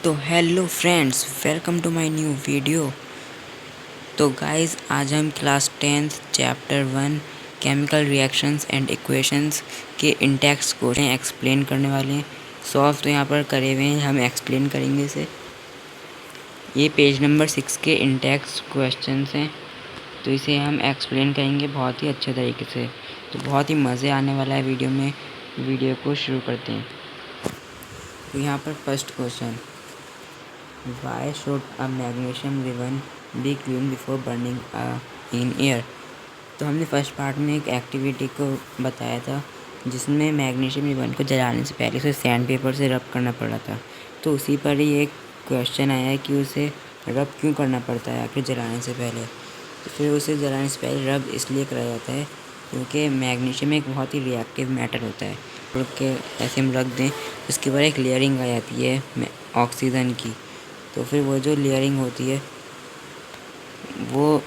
तो hello friends, welcome to my new video. तो guys, आज हम class 10th chapter 1 chemical reactions and equations के इंटेक्स क्वेश्चन एक्सप्लेन करने वाले हैं। सॉल्व तो यहाँ पर करे हुए हैं, हम एक्सप्लेन करेंगे इसे। ये पेज नंबर 6 के इंटेक्स क्वेश्चंस हैं, तो इसे हम एक्सप्लेन करेंगे बहुत ही अच्छे तरीके से। तो बहुत ही मज़े आने वाला है वीडियो में। वीडियो को शुरू करते हैं। तो यहाँ पर first question, Why should a magnesium ribbon be cleaned before burning in air? तो हमने फर्स्ट पार्ट में एक एक्टिविटी को बताया था जिसमें मैग्नीशियम रिबन को जलाने से पहले उसे सैंड पेपर से रब करना पड़ा था। तो उसी पर ही एक क्वेश्चन आया है कि उसे रब क्यों करना पड़ता है आखिर जलाने से पहले। तो फिर उसे जलाने से पहले रब इसलिए कराया जाता है क्योंकि मैग्नीशियम एक बहुत ही रिएक्टिव मैटर होता है। के ऐसे हम रख दें, उसके बाद एक लेयरिंग आ जाती है ऑक्सीजन की। तो फिर वो जो लेयरिंग होती है वो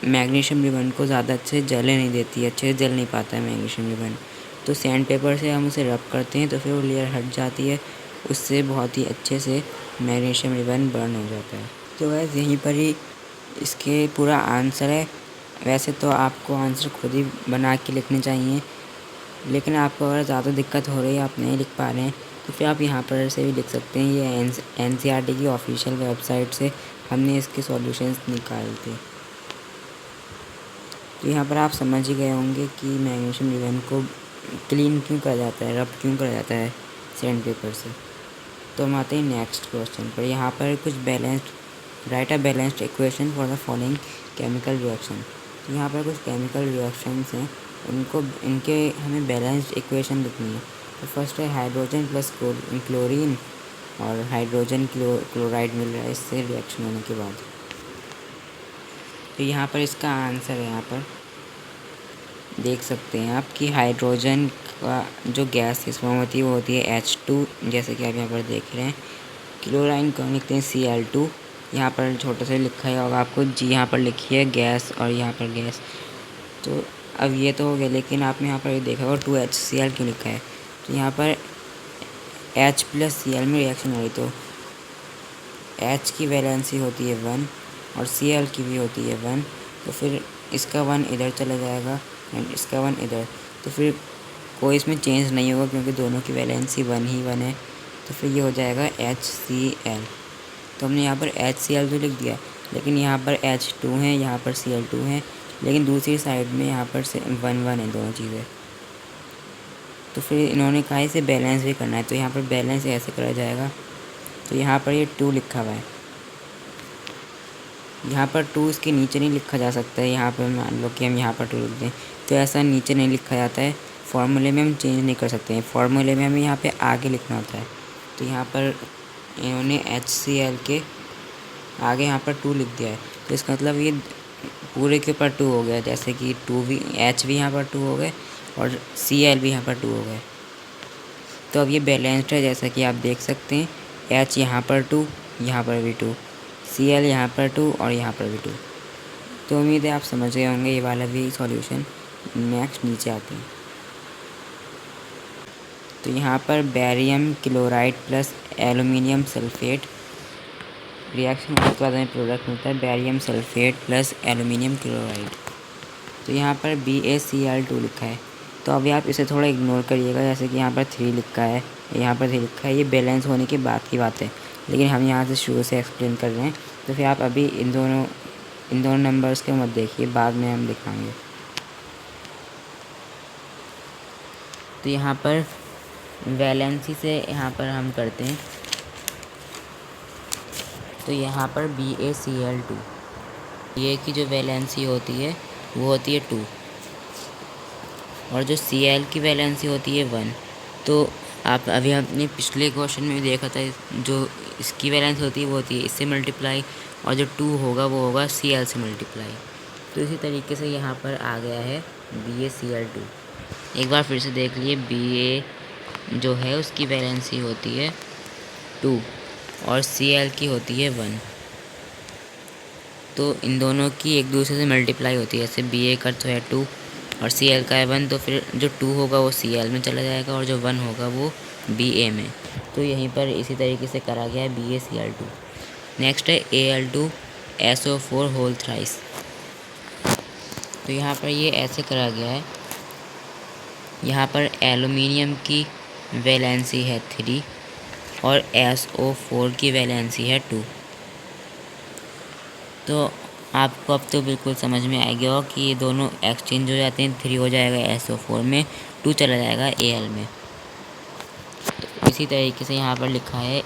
मैग्नीशियम रिबन को ज़्यादा अच्छे जलने नहीं देती है, अच्छे से जल नहीं पाता है मैग्नीशियम रिबन। तो सैंड पेपर से हम उसे रब करते हैं तो फिर वो लेयर हट जाती है, उससे बहुत ही अच्छे से मैग्नीशियम रिबन बर्न हो जाता है। तो वैसे यहीं पर ही इसके पूरा आंसर है। वैसे तो आपको आंसर खुद ही बना के लिखने चाहिए, लेकिन आपको अगर ज़्यादा दिक्कत हो रही है, आप नहीं लिख पा रहे हैं, तो फिर आप यहाँ पर से भी लिख सकते हैं। ये NCERT की ऑफिशियल वेबसाइट से हमने इसके सॉल्यूशंस निकाले थे। तो यहाँ पर आप समझ ही गए होंगे कि मैग्नीशियम रिबन को क्लीन क्यों करा जाता है, रब क्यों करा जाता है सैंड पेपर से। तो हम आते हैं नेक्स्ट क्वेश्चन पर। यहाँ पर कुछ right a balanced equation for the following chemical reaction. तो यहाँ पर कुछ केमिकल रिएक्शंस हैं, इनके हमें बैलेंस्ड इक्वेशन लिखनी है। तो फर्स्ट है हाइड्रोजन प्लस क्लोरीन, और हाइड्रोजन क्लोराइड मिल रहा है इससे रिएक्शन होने के बाद। तो यहाँ पर इसका आंसर है, यहाँ पर देख सकते हैं आप कि हाइड्रोजन का जो गैस फॉर्म होती है वो होती है H2, जैसे कि आप यहाँ पर देख रहे हैं। क्लोराइन को लिखते हैं Cl2। यहाँ पर छोटे से लिखा है होगा आपको जी, यहाँ पर लिखी है गैस और यहाँ पर गैस। तो अब ये तो हो गया, लेकिन आपने यहाँ पर ये देखा होगा 2HCl क्यों लिखा है। तो यहाँ पर H प्लस Cl में रिएक्शन हो रही, तो H की वैलेंसी होती है 1 और Cl की भी होती है 1। तो फिर इसका 1 इधर चला जाएगा एंड इसका 1 इधर, तो फिर कोई इसमें चेंज नहीं होगा क्योंकि दोनों की वैलेंसी 1 ही 1 है। तो फिर ये हो जाएगा HCl। तो हमने यहाँ पर HCl तो लिख दिया, लेकिन यहाँ पर H2 है, यहाँ पर Cl2 है, लेकिन दूसरी साइड में यहाँ पर से 1 है दोनों चीज़ें। तो फिर इन्होंने कहा इसे बैलेंस भी करना है, तो यहाँ पर बैलेंस ऐसे करा जाएगा। तो यहाँ पर ये 2 लिखा हुआ है, यहाँ पर 2 इसके नीचे नहीं लिखा जा सकता है। यहाँ पर मान लो कि हम यहाँ पर 2 लिख दें, तो ऐसा नीचे नहीं लिखा जाता है। फॉर्मूले में हम चेंज नहीं कर सकते हैं, फॉर्मूले में हमें यहाँ पे आगे लिखना होता है। तो यहाँ पर इन्होंने HCl के आगे यहाँ पर 2 लिख दिया है, तो इसका मतलब ये पूरे के ऊपर 2 हो गया, जैसे कि H भी यहाँ पर 2 हो गए और Cl भी यहाँ पर 2 हो गए। तो अब ये बैलेंस्ड है, जैसा कि आप देख सकते हैं। H यहाँ पर 2, यहाँ पर भी 2, Cl यहाँ पर 2 और यहाँ पर भी 2। तो उम्मीद है आप समझ गए होंगे ये वाला भी सॉल्यूशन। नेक्स्ट नीचे आते हैं। तो यहाँ पर barium chloride plus aluminium sulphate reaction होने के बाद हमें प्रोडक्ट मिलता है barium sulphate plus aluminium chloride. तो यहाँ पर BaCl2 लिखा है। तो अभी आप इसे थोड़ा इग्नोर करिएगा, जैसे कि यहाँ पर 3 लिखा है, यहाँ पर 3 लिखा है। ये बैलेंस होने के बाद की बात है, लेकिन हम यहाँ से शुरू से एक्सप्लेन कर रहे हैं। तो फिर आप अभी इन दोनों नंबर्स के मत देखिए, बाद में हम दिखाएंगे। तो यहाँ पर वैलेंसी से यहाँ पर हम करते हैं। तो यहाँ पर BaCl2, ये की जो वैलेंसी होती है वो होती है 2, और जो Cl की वैलेंसी होती है 1। तो आप अभी अपने पिछले क्वेश्चन में भी देखा था, जो इसकी वैलेंसी होती है वो होती है इससे मल्टीप्लाई, और जो 2 होगा वो होगा Cl से मल्टीप्लाई। तो इसी तरीके से यहाँ पर आ गया है BaCl2। एक बार फिर से देख लिए, Ba जो है उसकी वैलेंसी होती है 2 और Cl की होती है 1। तो इन दोनों की एक दूसरे से मल्टीप्लाई होती है, जैसे Ba का तो है 2 और Cl का है 1, तो फिर जो 2 होगा वो Cl में चला जाएगा और जो 1 होगा वो Ba में। तो यहीं पर इसी तरीके से करा गया है BaCl2। नेक्स्ट है Al2SO4 होल थ्राइस। तो यहाँ पर ये ऐसे करा गया है, यहाँ पर एलुमिनियम की वैलेंसी है 3 और SO4 की वैलेंसी है 2। तो आपको अब तो बिल्कुल समझ में आ गया हो कि ये दोनों एक्सचेंज हो जाते हैं, 3 हो जाएगा SO4 में, 2 चला जाएगा Al में। तो इसी तरीके से यहाँ पर लिखा है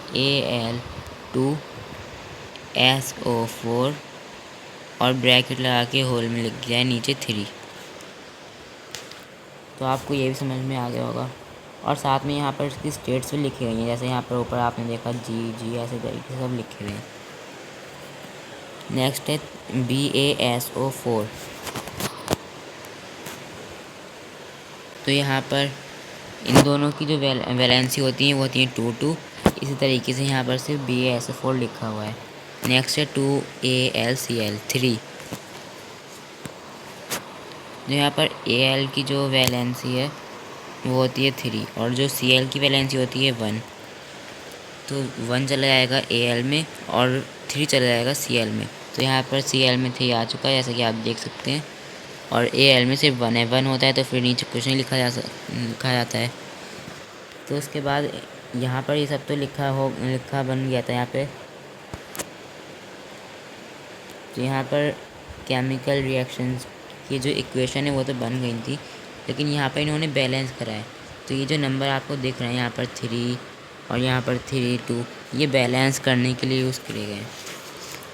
Al2SO4 और ब्रैकेट लगा के होल में लिख दिया है नीचे 3। तो आपको ये भी समझ में आ गया होगा। और साथ में यहाँ पर इसकी स्टेट्स भी लिखी गई हैं, जैसे यहाँ पर ऊपर आपने देखा जी ऐसे तरीके से सब लिखे हुए हैं। नेक्स्ट है BaSO4। तो यहाँ पर इन दोनों की जो वैलेंसी होती है वो होती है 2, इसी तरीके से यहाँ पर सिर्फ BaSO4 लिखा हुआ है। नेक्स्ट है 2AlCl3। जो यहाँ पर Al की जो वैलेंसी है वो होती है 3 और जो Cl की वैलेंसी होती है 1। तो 1 चला जाएगा Al में और 3 चला जाएगा Cl में। तो यहाँ पर Cl में 3 आ चुका है जैसा कि आप देख सकते हैं, और Al में सिर्फ 1 है, 1 होता है तो फिर नीचे कुछ नहीं लिखा जाता है। तो उसके बाद यहाँ पर ये सब तो लिखा बन गया था यहाँ पे। तो यहाँ पर केमिकल रिएक्शंस की जो इक्वेशन है वो तो बन गई थी, लेकिन यहाँ पर इन्होंने बैलेंस करा है। तो ये जो नंबर आपको दिख रहे हैं यहाँ पर 3 और यहाँ पर 3, 2, ये बैलेंस करने के लिए यूज़ किए गए हैं।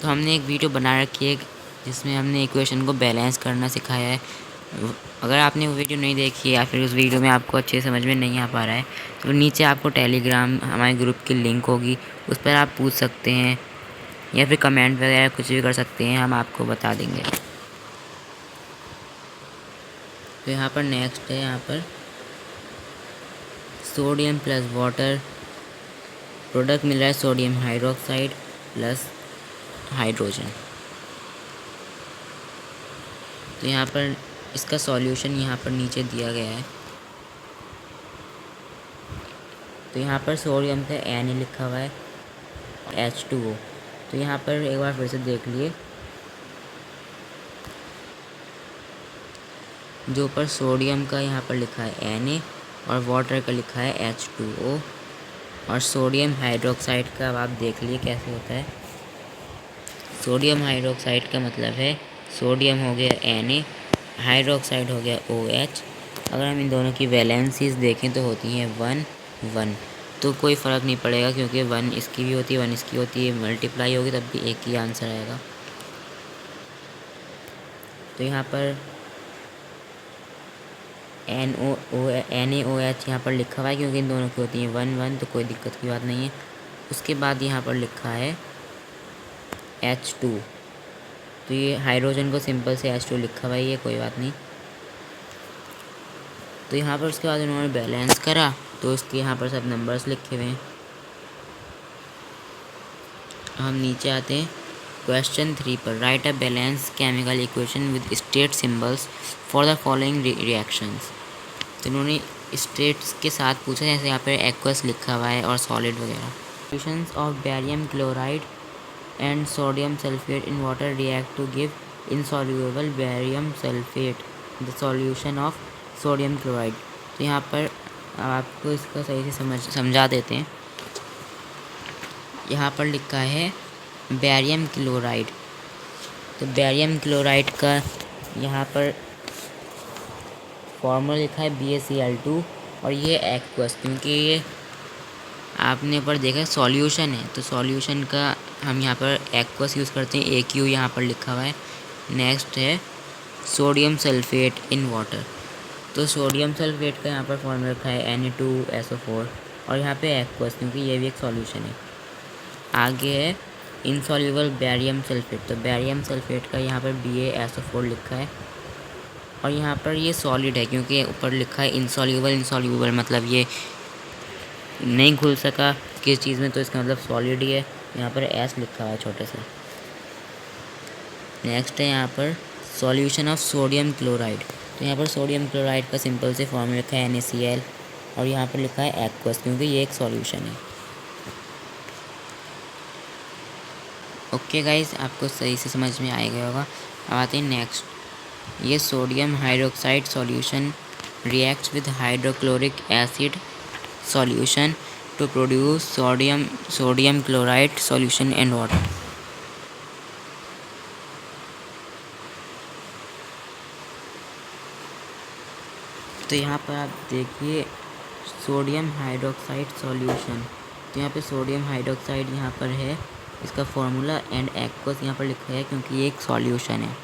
तो हमने एक वीडियो बना रखी है जिसमें हमने इक्वेशन को बैलेंस करना सिखाया है। अगर आपने वो वीडियो नहीं देखी या फिर उस वीडियो में आपको अच्छे समझ में नहीं आ पा रहा है तो नीचे आपको टेलीग्राम हमारे ग्रुप की लिंक होगी, उस पर आप पूछ सकते हैं या फिर कमेंट वगैरह कुछ भी कर सकते हैं, हम आपको बता देंगे। तो यहाँ पर नेक्स्ट है, यहाँ पर सोडियम प्लस वाटर प्रोडक्ट मिल रहा है सोडियम हाइड्रोक्साइड प्लस हाइड्रोजन। तो यहाँ पर इसका सॉल्यूशन यहाँ पर नीचे दिया गया है। तो यहाँ पर सोडियम का Na लिखा हुआ है, H2O। तो यहाँ पर एक बार फिर से देख लिए, जो ऊपर सोडियम का यहाँ पर लिखा है Na और वाटर का लिखा है H2O, और सोडियम हाइड्रोक्साइड का अब आप देख लिए कैसे होता है। सोडियम हाइड्रोक्साइड का मतलब है सोडियम हो गया Na, हाइड्रोक्साइड हो गया OH। अगर हम इन दोनों की वैलेंसीज देखें तो होती हैं 1, 1। तो कोई फ़र्क नहीं पड़ेगा क्योंकि 1 इसकी भी होती है 1 इसकी होती है, मल्टीप्लाई होगी तब भी एक ही आंसर आएगा। तो यहाँ पर NaOH यहाँ पर लिखा हुआ है क्योंकि इन दोनों की होती है 1, 1, तो कोई दिक्कत की बात नहीं है। उसके बाद यहाँ पर लिखा है H2। तो ये हाइड्रोजन को सिंपल से H2 लिखा हुआ है, ये कोई बात नहीं। तो यहाँ पर उसके बाद उन्होंने बैलेंस करा तो उसके यहाँ पर सब नंबर्स लिखे हुए हैं। हम नीचे आते हैं क्वेश्चन 3 पर। Right a balance chemical equation with state symbols for the following reactions. तो इन्होंने स्टेट्स के साथ पूछा, जैसे यहाँ पर एक्वस लिखा हुआ है और सॉलिड वगैरह। Solutions of barium chloride and sodium sulphate in water react to give insoluble barium sulphate the solution of sodium chloride. तो यहाँ पर आपको इसका सही से समझा देते हैं। यहाँ पर लिखा है बैरियम क्लोराइड। तो बैरियम क्लोराइड का यहाँ पर फॉर्मूला लिखा है BaCl2 और ये एक्वस, क्योंकि ये आपने पर देखा सॉल्यूशन है तो सॉल्यूशन का हम यहाँ पर एक्वस यूज़ करते हैं, AQ यहाँ पर लिखा हुआ है। नेक्स्ट है सोडियम सल्फेट इन वाटर। तो सोडियम सल्फेट का यहाँ पर फॉर्मूला रखा है Na2SO4 और यहाँ पे एक्वस, क्योंकि ये भी एक सॉल्यूशन है। आगे है इनसॉल्यूबल बैरियम सल्फेट। तो बैरियम सल्फेट का यहाँ पर BaSO4 लिखा है और यहाँ पर ये सॉलिड है क्योंकि ऊपर लिखा है इनसॉल्यूबल मतलब ये नहीं घुल सका किस चीज़ में, तो इसका मतलब सॉलिड ही है। यहाँ पर S लिखा हुआ है छोटे से। नेक्स्ट है यहाँ पर सॉल्यूशन ऑफ सोडियम क्लोराइड। तो यहाँ पर सोडियम क्लोराइड का सिंपल से फॉर्मूला लिखा है NaCl और यहाँ पर लिखा है एक्वस, क्योंकि ये एक सॉल्यूशन है। ओके गाइस, आपको सही से समझ में आ गया होगा। अब आते हैं नेक्स्ट। ये sodium hydroxide solution reacts with hydrochloric acid solution to produce sodium chloride solution and water. तो यहाँ पर आप देखिए सोडियम हाइड्रोक्साइड सॉल्यूशन। तो यहाँ पे सोडियम हाइड्रोक्साइड यहाँ पर है, इसका फॉर्मूला एंड एक्वस यहाँ पर लिखा है क्योंकि ये एक सॉल्यूशन है।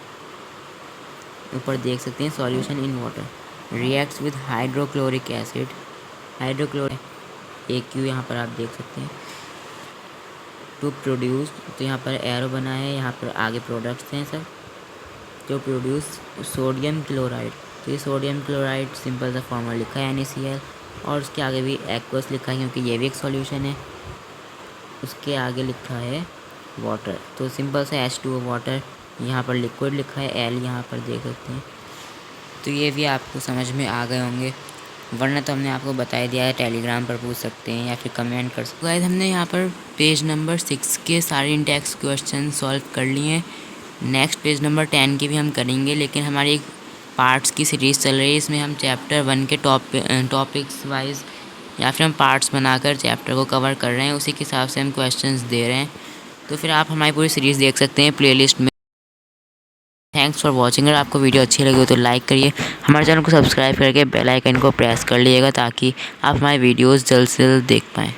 ऊपर देख सकते हैं solution in water reacts with hydrochloric acid, hydrochloric AQ यहाँ पर आप देख सकते हैं, टू प्रोड्यूस। तो यहाँ पर एरो बना है, यहाँ पर आगे प्रोडक्ट्स हैं सब, जो प्रोड्यूस सोडियम क्लोराइड। तो ये सोडियम क्लोराइड सिंपल सा फॉर्मूला लिखा है NaCl, और उसके आगे भी एक्वस लिखा है क्योंकि ये भी एक सॉल्यूशन है। उसके आगे लिखा है वाटर, तो सिंपल सा H2O वाटर। यहाँ पर लिक्विड लिखा है L, यहाँ पर देख सकते हैं। तो ये भी आपको समझ में आ गए होंगे, वरना तो हमने आपको बता दिया है, टेलीग्राम पर पूछ सकते हैं या फिर कमेंट कर सकते हैं। गाइस, हमने यहाँ पर पेज नंबर 6 के सारे इंटेक्स क्वेश्चन सॉल्व कर लिए हैं। नेक्स्ट पेज नंबर 10 के भी हम करेंगे, लेकिन हमारी एक पार्ट्स की सीरीज़ चल रही है, इसमें हम चैप्टर 1 के टॉपिक्स वाइज या फिर हम पार्ट्स बनाकर चैप्टर को कवर कर रहे हैं, उसी के हिसाब से हम क्वेश्चंस दे रहे हैं। तो फिर आप हमारी पूरी सीरीज़ देख सकते हैं प्लेलिस्ट में। Thanks for watching. अगर आपको वीडियो अच्छी लगी हो तो लाइक करिए, हमारे चैनल को सब्सक्राइब करके बेल आइकन को प्रेस कर लीजिएगा ताकि आप हमारे वीडियोस जल्द से जल्द देख पाएँ।